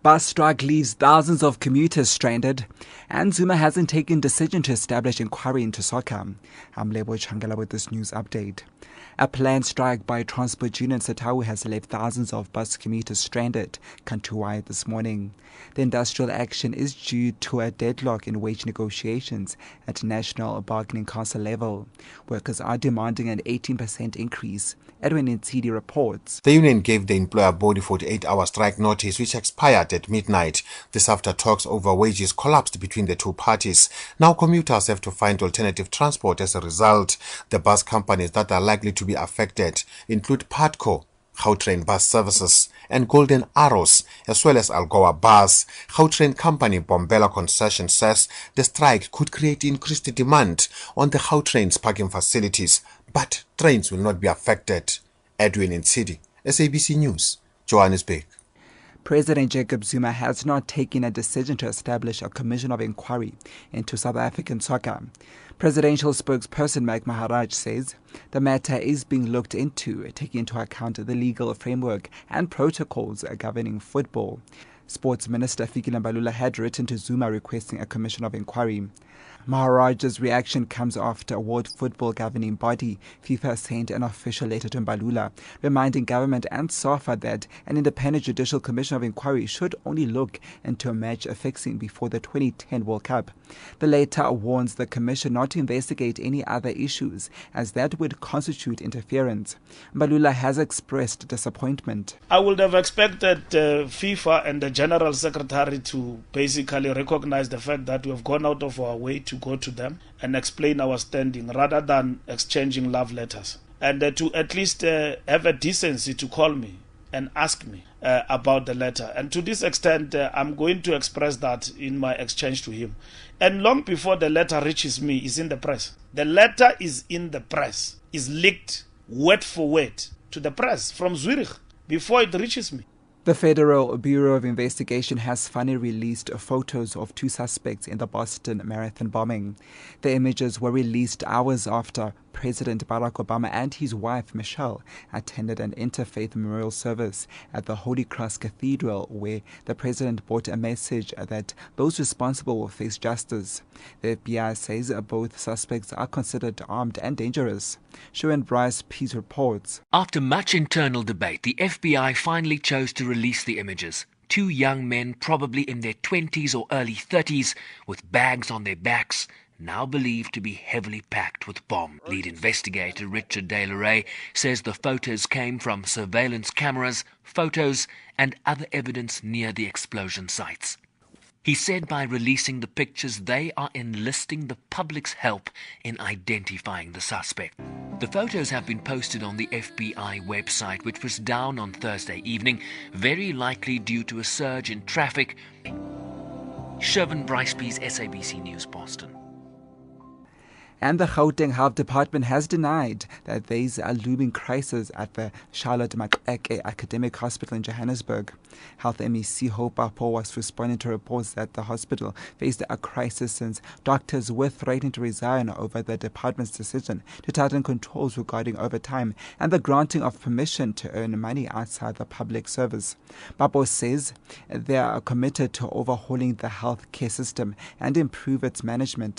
Bus strike leaves thousands of commuters stranded, and Zuma hasn't taken decision to establish inquiry into soccer. I'm Lebo Changala with this news update. A planned strike by transport union Satawu has left thousands of bus commuters stranded, countrywide this morning. The industrial action is due to a deadlock in wage negotiations at national bargaining council level. Workers are demanding an 18% increase. Edwin Ntidi reports. The union gave the employer body 48-hour strike notice, which expired at midnight. This after talks over wages collapsed between the two parties. Now commuters have to find alternative transport as a result. The bus companies that are likely to be affected include Patco, Gautrain Bus Services, and Golden Arrows, as well as Algoa Bus. Gautrain company Bombela Concession says the strike could create increased demand on the Gautrain's parking facilities, but trains will not be affected. Edwin Ntidi, SABC News, Johannesburg. President Jacob Zuma has not taken a decision to establish a commission of inquiry into South African soccer. Presidential spokesperson Mike Maharaj says the matter is being looked into, taking into account the legal framework and protocols governing football. Sports Minister Fikile Mbalula had written to Zuma requesting a commission of inquiry. Maharaj's reaction comes after a world football governing body, FIFA, sent an official letter to Mbalula, reminding government and SAFA that an independent judicial commission of inquiry should only look into a match fixing before the 2010 World Cup. The letter warns the commission not to investigate any other issues, as that would constitute interference. Mbalula has expressed disappointment. I would have expected FIFA and the General Secretary to basically recognize the fact that we have gone out of our way to go to them and explain our standing rather than exchanging love letters, and to at least have a decency to call me and ask me about the letter. And to this extent, I'm going to express that in my exchange to him. And long before the letter reaches me, is in the press. The letter is in the press, is leaked word for word to the press from Zurich before it reaches me. The Federal Bureau of Investigation has finally released photos of two suspects in the Boston Marathon bombing. The images were released hours after President Barack Obama and his wife Michelle attended an interfaith memorial service at the Holy Cross Cathedral, where the president brought a message that those responsible will face justice. The FBI says both suspects are considered armed and dangerous. Sharon Bryce Pease reports. After much internal debate, the FBI finally chose to release the images. Two young men, probably in their 20s or early 30s, with bags on their backs, now believed to be heavily packed with bombs. Lead investigator Richard De La Rey says the photos came from surveillance cameras, photos, and other evidence near the explosion sites. He said by releasing the pictures, they are enlisting the public's help in identifying the suspect. The photos have been posted on the FBI website, which was down on Thursday evening, very likely due to a surge in traffic. Shervin Brycepease, SABC News, Boston. And the Gauteng Health Department has denied that there is a looming crisis at the Charlotte Maxeke Academic Hospital in Johannesburg. Health MEC Hope Apo was responding to reports that the hospital faced a crisis since doctors were threatening to resign over the department's decision to tighten controls regarding overtime and the granting of permission to earn money outside the public service. Papo says they are committed to overhauling the healthcare system and improve its management.